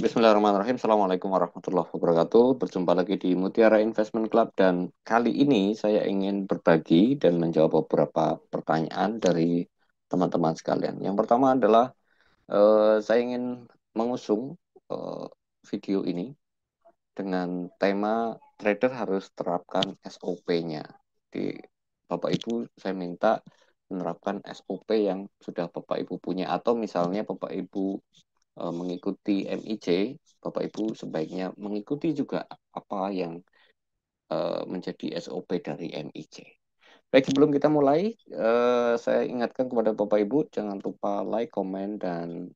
Bismillahirrahmanirrahim. Assalamualaikum warahmatullahi wabarakatuh. Berjumpa lagi di Mutiara Investment Club dan kali ini saya ingin berbagi dan menjawab beberapa pertanyaan dari teman-teman sekalian. Yang pertama adalah saya ingin mengusung eh, video ini dengan tema trader harus terapkan SOP-nya. Di Bapak Ibu saya minta menerapkan SOP yang sudah Bapak Ibu punya atau misalnya Bapak Ibu mengikuti MIC, Bapak Ibu sebaiknya mengikuti juga apa yang menjadi SOP dari MIC. Baik, sebelum kita mulai, saya ingatkan kepada Bapak Ibu, jangan lupa like, komen, dan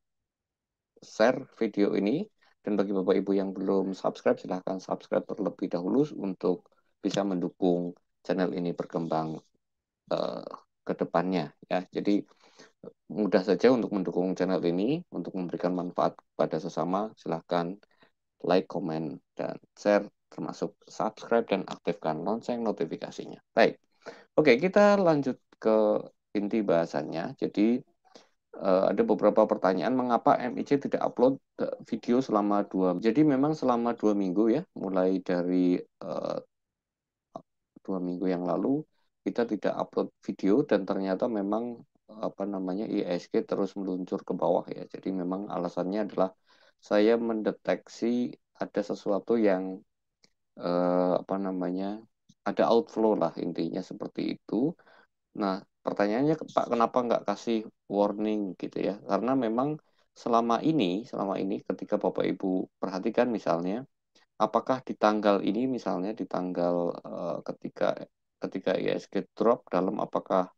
share video ini. Dan bagi Bapak Ibu yang belum subscribe, silahkan subscribe terlebih dahulu untuk bisa mendukung channel ini berkembang uh, ke depannya. Ya. Jadi mudah saja untuk mendukung channel ini, untuk memberikan manfaat kepada sesama, silahkan like, komen, dan share, termasuk subscribe dan aktifkan lonceng notifikasinya. Baik, oke kita lanjut ke inti bahasannya. Jadi ada beberapa pertanyaan, mengapa MIC tidak upload video selama 2 minggu? Jadi memang selama 2 minggu ya, mulai dari 2 minggu yang lalu, kita tidak upload video dan ternyata memang apa namanya IISG terus meluncur ke bawah ya. Jadi memang alasannya adalah saya mendeteksi ada sesuatu yang apa namanya ada outflow lah intinya seperti itu. Nah pertanyaannya Pak kenapa nggak kasih warning gitu ya? Karena memang selama ini ketika Bapak Ibu perhatikan misalnya apakah di tanggal ini misalnya di tanggal ketika ketika ISG drop dalam apakah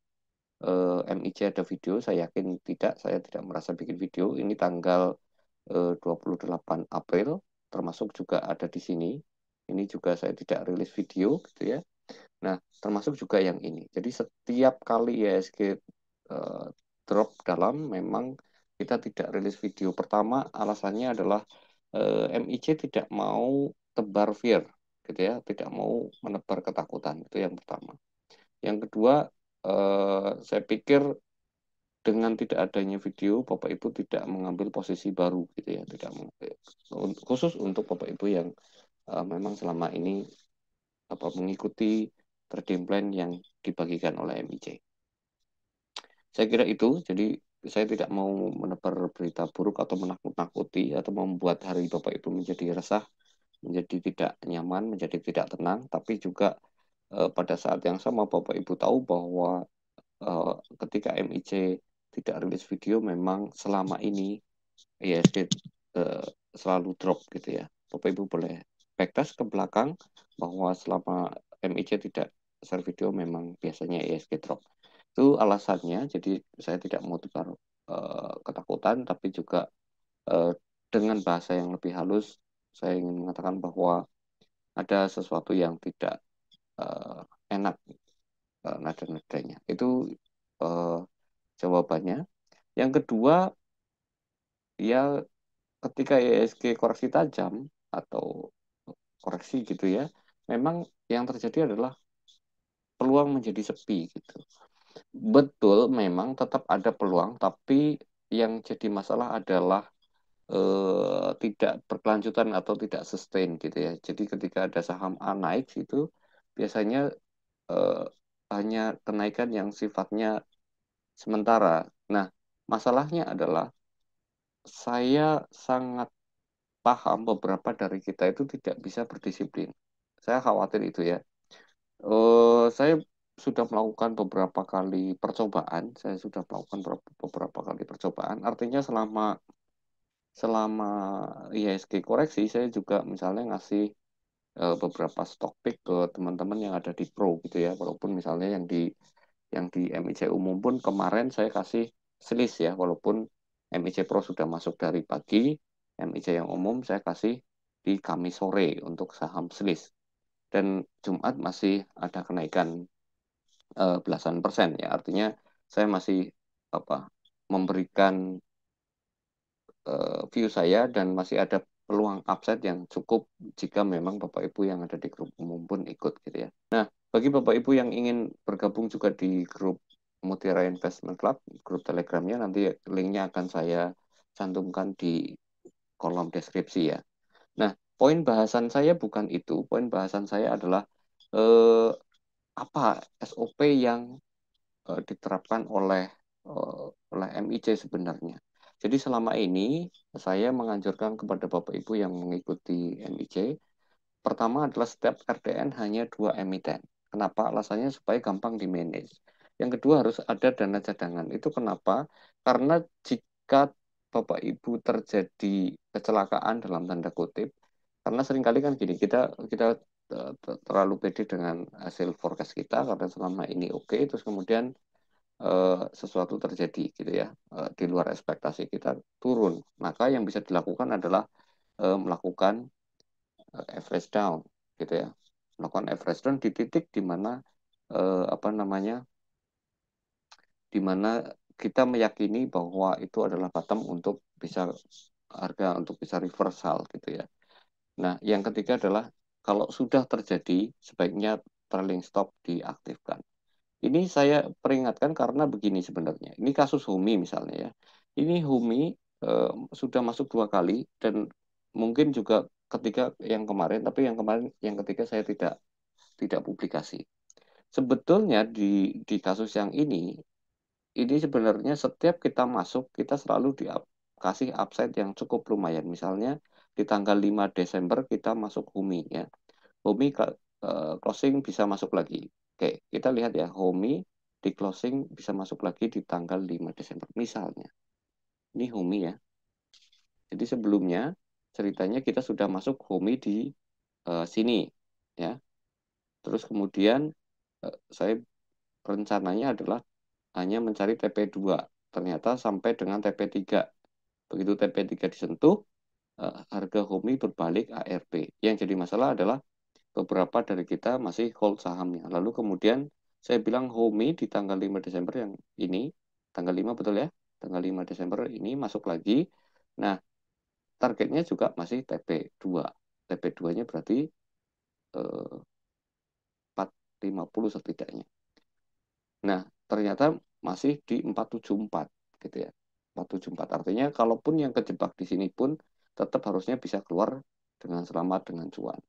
MIC ada video? Saya yakin tidak, saya tidak merasa bikin video. Ini tanggal 28 April, termasuk juga ada di sini. Ini juga saya tidak rilis video gitu ya. Nah, termasuk juga yang ini. Jadi setiap kali ISG drop dalam memang kita tidak rilis video. Pertama, alasannya adalah MIC tidak mau tebar fear gitu ya, tidak mau menebar ketakutan. Itu yang pertama. Yang kedua, saya pikir dengan tidak adanya video, Bapak Ibu tidak mengambil posisi baru gitu ya, tidak khusus untuk Bapak Ibu yang memang selama ini mengikuti trading plan yang dibagikan oleh MIC. Saya kira itu, jadi saya tidak mau menebar berita buruk atau menakut-nakuti atau membuat hari Bapak Ibu menjadi resah, menjadi tidak nyaman, menjadi tidak tenang, tapi juga pada saat yang sama Bapak Ibu tahu bahwa ketika MIC tidak rilis video memang selama ini ISG selalu drop gitu ya. Bapak Ibu boleh backtest ke belakang bahwa selama MIC tidak share video memang biasanya ISG drop. Itu alasannya, jadi saya tidak mau tebar ketakutan, tapi juga uh, dengan bahasa yang lebih halus, saya ingin mengatakan bahwa ada sesuatu yang tidak uh, enak nada-nadanya. Itu uh, jawabannya. Yang kedua, ya ketika ISG koreksi tajam atau koreksi gitu ya, memang yang terjadi adalah peluang menjadi sepi gitu. Betul, memang tetap ada peluang, tapi yang jadi masalah adalah tidak berkelanjutan atau tidak sustain gitu ya. Jadi ketika ada saham A naik itu biasanya eh, hanya kenaikan yang sifatnya sementara. Nah, masalahnya adalah saya sangat paham beberapa dari kita itu tidak bisa berdisiplin. Saya khawatir itu ya. Saya sudah melakukan beberapa kali percobaan. Saya sudah melakukan beberapa kali percobaan. Artinya selama selama IHSG koreksi, saya juga misalnya ngasih beberapa stock pick ke teman-teman yang ada di Pro gitu ya. Walaupun misalnya yang di MIC umum pun kemarin saya kasih selis ya, walaupun MIC Pro sudah masuk dari pagi, MIC yang umum saya kasih di Kamis sore untuk saham selis. Dan Jumat masih ada kenaikan belasan persen ya, artinya saya masih apa memberikan view saya dan masih ada peluang upside yang cukup jika memang Bapak Ibu yang ada di grup umum pun ikut gitu ya. Nah, bagi Bapak Ibu yang ingin bergabung juga di grup Mutiara Investment Club, grup Telegramnya nanti linknya akan saya cantumkan di kolom deskripsi ya. Nah, poin bahasan saya bukan itu. Poin bahasan saya adalah eh, apa SOP yang diterapkan oleh MIC sebenarnya. Jadi selama ini saya menganjurkan kepada Bapak Ibu yang mengikuti MIC, pertama adalah setiap RDN hanya 2 emiten. Kenapa? Alasannya supaya gampang di-manage. Yang kedua harus ada dana cadangan. Itu kenapa? Karena jika Bapak Ibu terjadi kecelakaan dalam tanda kutip, karena seringkali kan gini, kita kita terlalu pede dengan hasil forecast kita karena selama ini oke, terus kemudian sesuatu terjadi gitu ya, di luar ekspektasi kita turun. Maka yang bisa dilakukan adalah melakukan average down gitu ya, melakukan average down di titik di mana apa namanya, di mana kita meyakini bahwa itu adalah bottom untuk bisa harga untuk bisa reversal gitu ya. Nah, yang ketiga adalah kalau sudah terjadi sebaiknya trailing stop diaktifkan. Ini saya peringatkan karena begini sebenarnya. Ini kasus Humi misalnya ya. Ini Humi sudah masuk 2 kali dan mungkin juga ketika yang kemarin, tapi yang ketiga saya tidak publikasi. Sebetulnya di kasus yang ini sebenarnya setiap kita masuk kita selalu dikasih upside yang cukup lumayan. Misalnya di tanggal 5 Desember kita masuk Humi ya. Humi closing bisa masuk lagi. Oke, kita lihat ya, Humi di closing bisa masuk lagi di tanggal 5 Desember. Misalnya, ini Humi ya. Jadi sebelumnya ceritanya kita sudah masuk Humi di sini ya. Terus kemudian saya rencananya adalah hanya mencari TP2. Ternyata sampai dengan TP3. Begitu TP3 disentuh, harga Humi berbalik ARB. Yang jadi masalah adalah beberapa dari kita masih hold sahamnya. Lalu kemudian saya bilang Homi di tanggal 5 Desember yang ini, tanggal 5 betul ya, tanggal 5 Desember ini masuk lagi. Nah, targetnya juga masih TP2. TP2-nya berarti 450 setidaknya. Nah, ternyata masih di 474 gitu ya. 474 artinya kalaupun yang kejebak di sini pun tetap harusnya bisa keluar dengan selamat dengan cuan.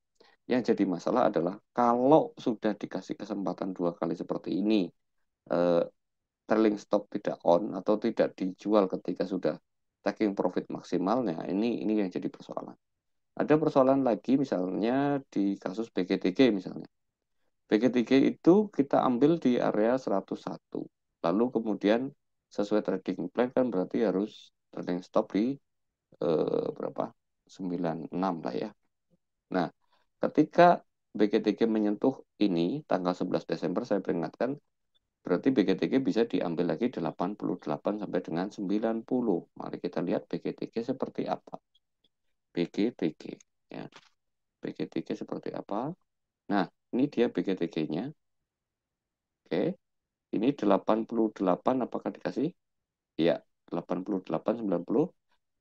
Yang jadi masalah adalah kalau sudah dikasih kesempatan 2 kali seperti ini, eh, trailing stop tidak on atau tidak dijual ketika sudah taking profit maksimalnya, ini yang jadi persoalan. Ada persoalan lagi misalnya di kasus BGTG misalnya. BGTG itu kita ambil di area 101. Lalu kemudian sesuai trading plan kan berarti harus trading stop di berapa? 96 lah ya. Nah, ketika BGTG menyentuh ini tanggal 11 Desember saya peringatkan berarti BGTG bisa diambil lagi 88 sampai dengan 90. Mari kita lihat BGTG seperti apa. BGTG ya. BGTG seperti apa? Nah, ini dia BGTG-nya. Oke. Ini 88 apakah dikasih? Iya, 88 90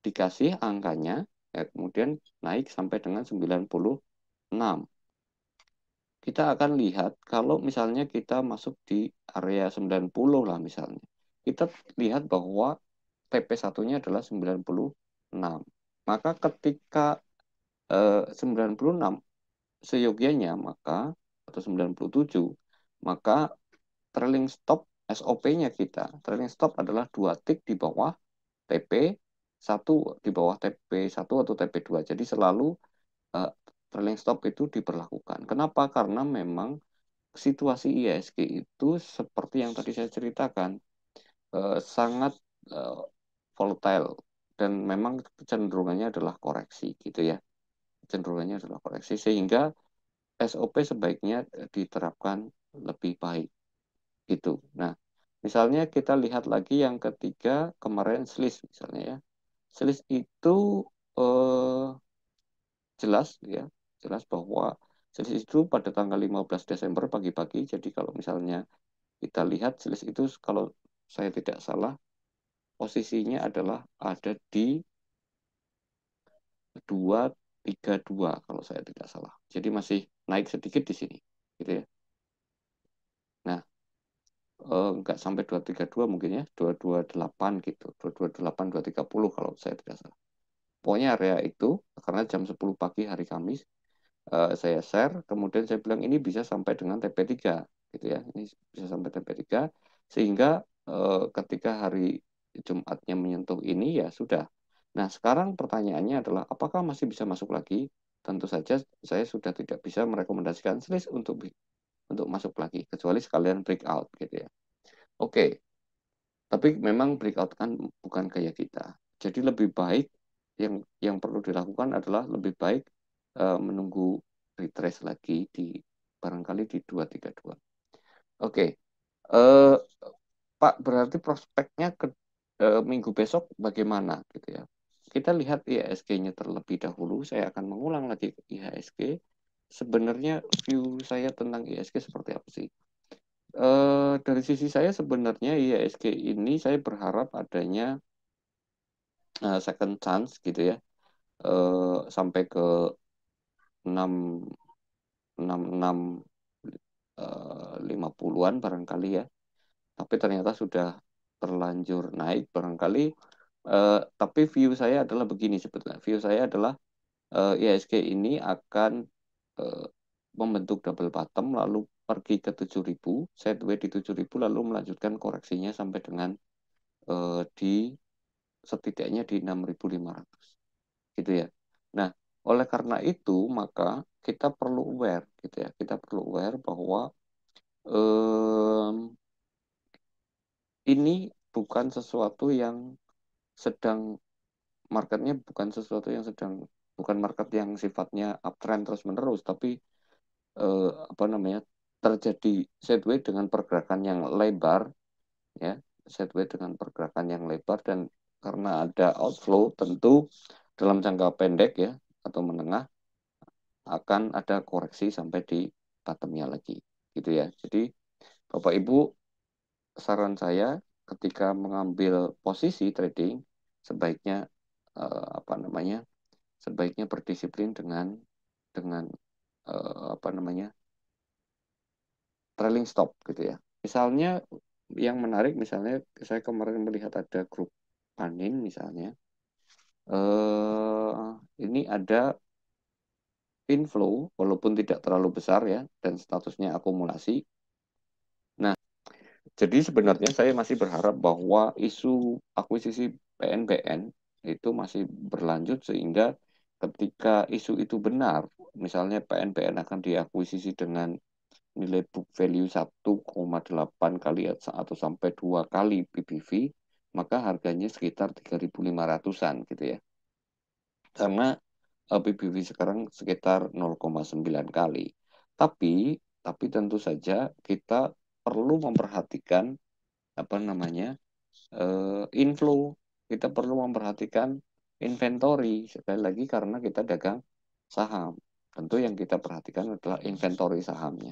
dikasih angkanya ya, kemudian naik sampai dengan 96. Kita akan lihat kalau misalnya kita masuk di area 90 lah misalnya. Kita lihat bahwa TP1-nya adalah 96. Maka ketika 96 seyogianya maka atau 97 maka trailing stop SOP-nya kita. Trailing stop adalah 2 tick di bawah TP1 di bawah TP1 atau TP2. Jadi selalu trailing stop itu diberlakukan. Kenapa? Karena memang situasi ISG itu seperti yang tadi saya ceritakan sangat eh, volatile dan memang kecenderungannya adalah koreksi gitu ya. Cenderungannya adalah koreksi sehingga SOP sebaiknya diterapkan lebih baik gitu. Nah, misalnya kita lihat lagi yang ketiga kemarin SLIS misalnya ya. SLIS itu eh, jelas ya, jelas bahwa SLIS itu pada tanggal 15 Desember pagi-pagi. Jadi kalau misalnya kita lihat SLIS itu kalau saya tidak salah posisinya adalah ada di 232 kalau saya tidak salah. Jadi masih naik sedikit di sini gitu ya. Nah, nggak sampai 232 mungkin ya, 228 gitu. 228 230 kalau saya tidak salah. pokoknya area itu, karena jam 10 pagi hari Kamis, saya share, kemudian saya bilang ini bisa sampai dengan TP3, gitu ya, ini bisa sampai TP3, sehingga ketika hari Jumatnya menyentuh ini ya sudah. Nah sekarang pertanyaannya adalah apakah masih bisa masuk lagi? Tentu saja saya sudah tidak bisa merekomendasikan Swiss untuk masuk lagi, kecuali sekalian breakout gitu ya. Oke, tapi memang breakout kan bukan gaya kita. Jadi lebih baik yang perlu dilakukan adalah lebih baik menunggu retrace lagi di barangkali di 232. Oke, eh, Pak, berarti prospeknya ke minggu besok bagaimana gitu ya? Kita lihat IHSG-nya terlebih dahulu. Saya akan mengulang lagi ke IHSG. Sebenarnya view saya tentang IHSG seperti apa sih? Dari sisi saya sebenarnya IHSG ini saya berharap adanya second chance gitu ya, sampai ke 6 66 50-an barangkali ya. Tapi ternyata sudah terlanjur naik barangkali. Tapi view saya adalah begini sebetulnya. View saya adalah IHSG ini akan eh, membentuk double bottom lalu pergi ke 7.000, sideways di 7.000 lalu melanjutkan koreksinya sampai dengan di setidaknya di 6.500 gitu ya. Nah, oleh karena itu maka kita perlu aware gitu ya. Kita perlu aware bahwa em, ini bukan sesuatu yang sedang marketnya bukan sesuatu yang sedang bukan market yang sifatnya uptrend terus menerus, tapi apa namanya terjadi sideways dengan pergerakan yang lebar ya, sideways dengan pergerakan yang lebar, dan karena ada outflow tentu dalam jangka pendek ya atau menengah akan ada koreksi sampai di bottomnya lagi gitu ya. Jadi Bapak Ibu, saran saya ketika mengambil posisi trading sebaiknya apa namanya sebaiknya berdisiplin dengan apa namanya trailing stop gitu ya. Misalnya yang menarik, misalnya saya kemarin melihat ada grup panin misalnya, ini ada inflow walaupun tidak terlalu besar ya dan statusnya akumulasi. Nah, jadi sebenarnya saya masih berharap bahwa isu akuisisi PNBN itu masih berlanjut sehingga ketika isu itu benar, misalnya PNBN akan diakuisisi dengan nilai book value 1,8 kali atau sampai 2 kali PBV, maka harganya sekitar 3.500-an gitu ya. Karena PBV sekarang sekitar 0,9 kali. Tapi tentu saja kita perlu memperhatikan apa namanya inflow. Kita perlu memperhatikan inventory sekali lagi karena kita dagang saham. Tentu yang kita perhatikan adalah inventory sahamnya.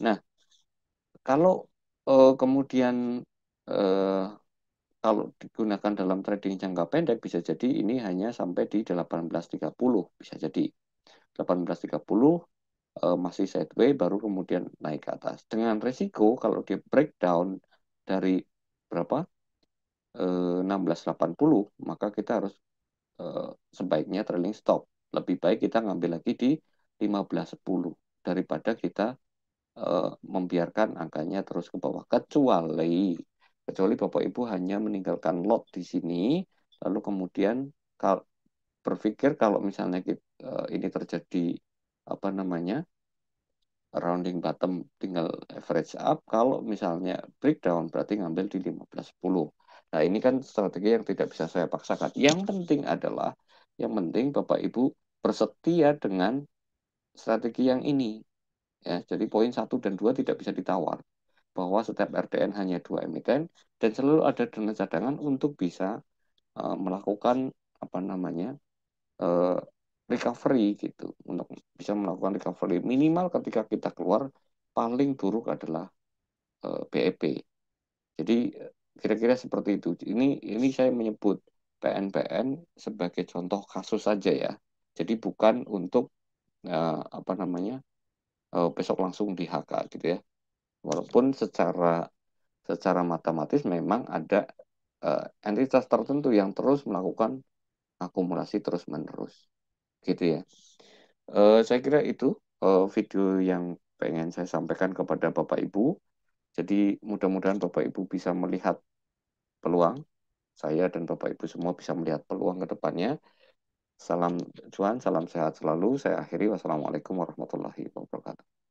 Nah, kalau kemudian eh, kalau digunakan dalam trading jangka pendek bisa jadi ini hanya sampai di 18.30 bisa jadi 18.30 masih sideways baru kemudian naik ke atas. Dengan resiko kalau dia breakdown dari berapa 16.80 maka kita harus sebaiknya trailing stop. Lebih baik kita ngambil lagi di 15.10 daripada kita membiarkan angkanya terus ke bawah, kecuali Bapak Ibu hanya meninggalkan lot di sini lalu kemudian berpikir kalau misalnya ini terjadi apa namanya rounding bottom tinggal average up, kalau misalnya breakdown berarti ngambil di 15.10. Nah ini kan strategi yang tidak bisa saya paksakan. Yang penting Bapak Ibu bersetia dengan strategi yang ini ya. Jadi poin 1 dan 2 tidak bisa ditawar, bahwa setiap RDN hanya 2 emiten dan selalu ada dana cadangan untuk bisa melakukan apa namanya uh, recovery gitu, untuk bisa melakukan recovery minimal ketika kita keluar paling buruk adalah BEP. Jadi kira-kira seperti itu. Ini saya menyebut PNPN sebagai contoh kasus saja ya. Jadi bukan untuk apa namanya besok langsung di HK gitu ya. Walaupun secara matematis memang ada entitas tertentu yang terus melakukan akumulasi terus-menerus. Gitu ya. Saya kira itu video yang pengen saya sampaikan kepada Bapak Ibu. Jadi mudah-mudahan Bapak Ibu bisa melihat peluang. Saya dan Bapak Ibu semua bisa melihat peluang ke depannya. Salam cuan, salam sehat selalu. Saya akhiri. Wassalamualaikum warahmatullahi wabarakatuh.